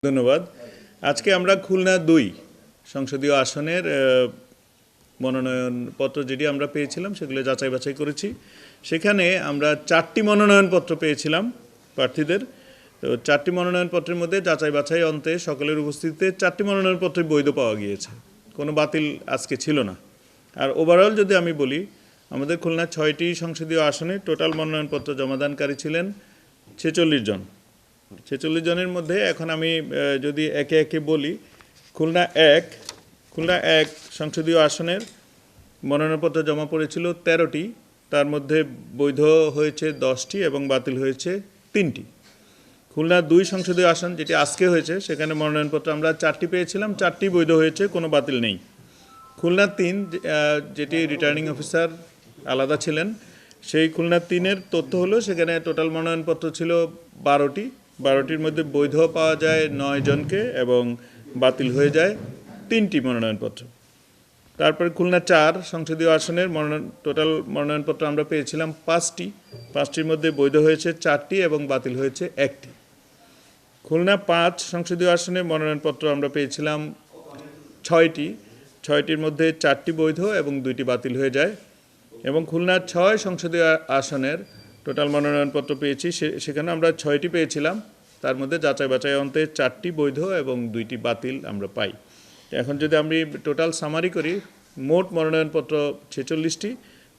ধন্যবাদ। আজকে আমরা খুলনা ২ সংসদীয় আসনের মনোনয়নপত্র যেটি আমরা পেয়েছিলাম সেগুলো যাচাই বাছাই করেছি। সেখানে আমরা 4টি মনোনয়নপত্র পেয়েছিলাম প্রার্থীদের। তো 4টি মনোনয়নপত্রের মধ্যে যাচাই বাছাই অন্তে সকলের উপস্থিতিতে 4টি মনোনয়নপত্রই বৈধ পাওয়া গিয়েছে, কোনো বাতিল আজকে ছিল না। আর ওভারঅল যদি আমি বলি, আমাদের খুলনা 6টি সংসদীয় আসনে টোটাল মনোনয়নপত্র জমাদানকারী ছিলেন 46 জন। 46 জনের মধ্যে এখন আমি যদি একে একে বলি, খুলনা 1 সংসদীয় আসনের মনোনয়নপত্র জমা পড়েছিল 13টি, তার মধ্যে বৈধ হয়েছে 10টি এবং বাতিল হয়েছে 3টি। খুলনা 2 সংসদীয় আসন যেটি আজকে হয়েছে, সেখানে মনোনয়নপত্র আমরা 4টি পেয়েছিলাম, 4টি বৈধ হয়েছে, কোনো বাতিল নেই। খুলনা 3 যেটি রিটার্নিং অফিসার আলাদা ছিলেন, সেই খুলনা 3-এর তথ্য হলো সেখানে টোটাল মনোনয়নপত্র ছিল 12টির মধ্যে বৈধ পাওয়া যায় 9 জনকে এবং বাতিল হয়ে যায় 3টি মনোনয়নপত্র। তারপরে খুলনা 4 সংসদীয় আসনের টোটাল মনোনয়নপত্র আমরা পেয়েছিলাম 5টির মধ্যে বৈধ হয়েছে 4টি এবং বাতিল হয়েছে 1টি। খুলনা 5 সংসদীয় আসনের মনোনয়নপত্র আমরা পেয়েছিলাম 6টির মধ্যে 4টি বৈধ এবং 2টি বাতিল হয়ে যায়। এবং খুলনা 6 সংসদীয় আসনের টোটাল মনোনয়নপত্র পেয়েছি, সেখানে আমরা 6টি পেয়েছিলাম, তার মধ্যে যাচাই বাছাই অন্তে 4টি বৈধ এবং 2টি বাতিল আমরা পাই। এখন যদি আমি টোটাল সামারি করি, মোট মনোনয়নপত্র 46টি,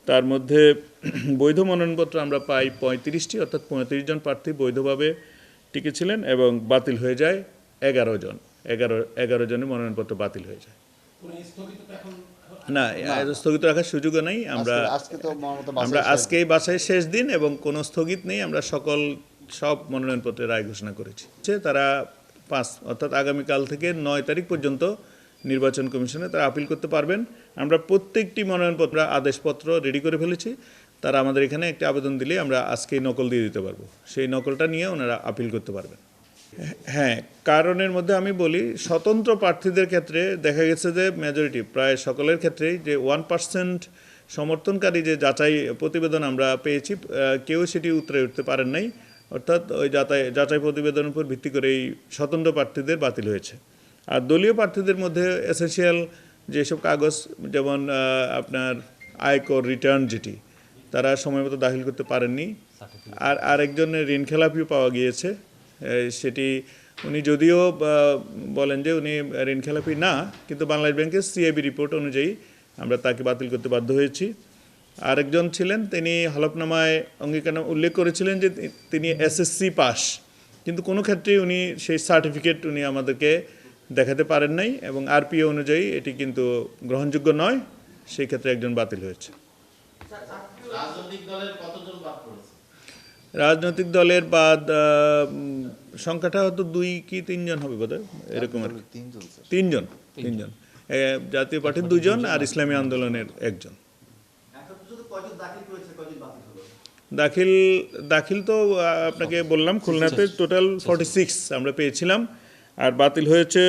তার মধ্যে বৈধ মনোনয়নপত্র আমরা পাই 35টি, অর্থাৎ 35 জন প্রার্থী বৈধভাবে টিকেছিলেন এবং বাতিল হয়ে যায় 11 জন। 11 জনের মনোনয়নপত্র বাতিল হয়ে যায়। না, স্থগিত রাখার সুযোগও নেই। আমরা আজকেই বাছাই শেষ দিন এবং কোনো স্থগিত নেই। আমরা সব মনোনয়নপত্রের রায় ঘোষণা করেছি। তারা 5 অর্থাৎ আগামীকাল থেকে 9 তারিখ পর্যন্ত নির্বাচন কমিশনে তারা আপিল করতে পারবেন। আমরা প্রত্যেকটি মনোনয়নপত্র আদেশপত্র রেডি করে ফেলেছি। তারা আমাদের এখানে একটি আবেদন দিলে আমরা আজকেই নকল দিয়ে দিতে পারবো। সেই নকলটা নিয়ে ওনারা আপিল করতে পারবেন। হ্যাঁ, কারণের মধ্যে আমি বলি, স্বতন্ত্র প্রার্থীদের ক্ষেত্রে দেখা গেছে যে মেজরিটি প্রায় সকলের ক্ষেত্রেই যে 1% সমর্থনকারী যে যাচাই প্রতিবেদন আমরা পেয়েছি, কেউ সেটি উত্তরে উঠতে পারেন নাই। অর্থাৎ ওই যাচাই প্রতিবেদনের উপর ভিত্তি করে এই স্বতন্ত্র প্রার্থীদের বাতিল হয়েছে। আর দলীয় প্রার্থীদের মধ্যে এসেনশিয়াল যেসব কাগজ, যেমন আপনার আয়কর রিটার্ন, যেটি তারা সময় মতো দাখিল করতে পারেননি। আর আরেকজনের ঋণ খেলাপিও পাওয়া গিয়েছে। সেটি উনি যদিও বলেন যে উনি ঋণ খেলাপি না, কিন্তু বাংলাদেশ ব্যাংকের সিআইবি রিপোর্ট অনুযায়ী আমরা তাকে বাতিল করতে বাধ্য হয়েছি। আরেকজন ছিলেন, তিনি হলফনামায় অঙ্গীকার উল্লেখ করেছিলেন যে তিনি এসএসসি পাস, কিন্তু কোনো ক্ষেত্রেই উনি সেই সার্টিফিকেট উনি আমাদেরকে দেখাতে পারেন নাই এবং আরপিও অনুযায়ী এটি কিন্তু গ্রহণযোগ্য নয়। সেই ক্ষেত্রে একজন বাতিল হয়েছে। রাজনৈতিক দলের বাদ সংখ্যাটা হয়তো 2 কি 3 জন হবে বোধহয়, এরকম আর কি। 3 জন। জাতীয় পার্টির 2 জন আর ইসলামী আন্দোলনের 1 জন। দাখিল তো আপনাকে বললাম, খুলনাতে টোটাল 46 আমরা পেয়েছিলাম, আর বাতিল হয়েছে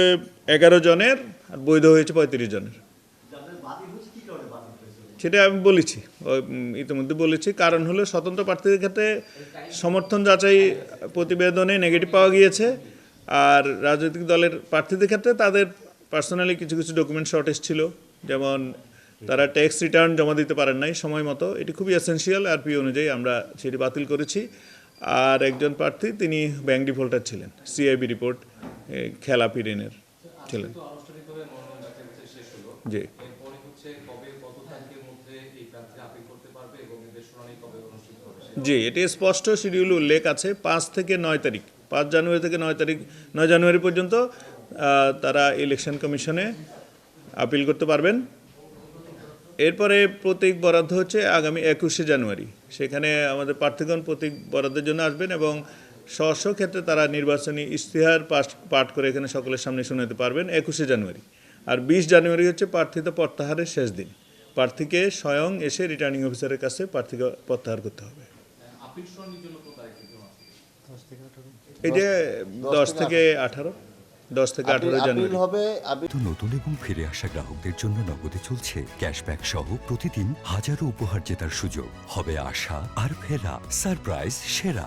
11 জনের, আর বৈধ হয়েছে 35 জনের। সেটা আমি বলেছি, ইতিমধ্যে বলেছি। কারণ হলো, স্বতন্ত্র প্রার্থীদের ক্ষেত্রে সমর্থন যাচাই প্রতিবেদনে নেগেটিভ পাওয়া গিয়েছে, আর রাজনৈতিক দলের প্রার্থীদের ক্ষেত্রে তাদের পার্সোনালি কিছু ডকুমেন্ট শর্টেজ ছিল, যেমন তারা ট্যাক্স রিটার্ন জমা দিতে পারেন নাই সময় মতো। এটি খুবই এসেনশিয়াল, আরপি অনুযায়ী আমরা সেটি বাতিল করেছি। আর একজন প্রার্থী, তিনি ব্যাংক ডিফল্টার ছিলেন, সিআইবি রিপোর্ট খেলাপি ঋণের ছিলেন। জি, জি, এটি স্পষ্ট শিডিউল উল্লেখ আছে। 5 থেকে 9 তারিখ, 5 জানুয়ারি থেকে 9 জানুয়ারি পর্যন্ত তারা ইলেকশন কমিশনে আপিল করতে পারবেন। এরপরে প্রতীক বরাদ্দ হচ্ছে আগামী 21শে জানুয়ারি। সেখানে আমাদের প্রার্থীগণ প্রতীক বরাদ্দের জন্য আসবেন এবং স্ব ক্ষেত্রে তারা নির্বাচনী ইশতেহার পাঠ করে এখানে সকলের সামনে শোনাতে পারবেন 21শে জানুয়ারি। আর 20 জানুয়ারি হচ্ছে প্রার্থিতা প্রত্যাহারের শেষ দিন। প্রার্থীকে স্বয়ং এসে রিটার্নিং অফিসারের কাছে প্রার্থীকে প্রত্যাহার করতে হবে। এই যে 10 থেকে 18 জানুয়ারি হবে। নতুন এবং ফিরে আসা গ্রাহকদের জন্য নগদে চলছে ক্যাশব্যাক সহ প্রতিদিন হাজারো উপহার জেতার সুযোগ। হবে আশা আর ফেরা, সারপ্রাইজ সেরা।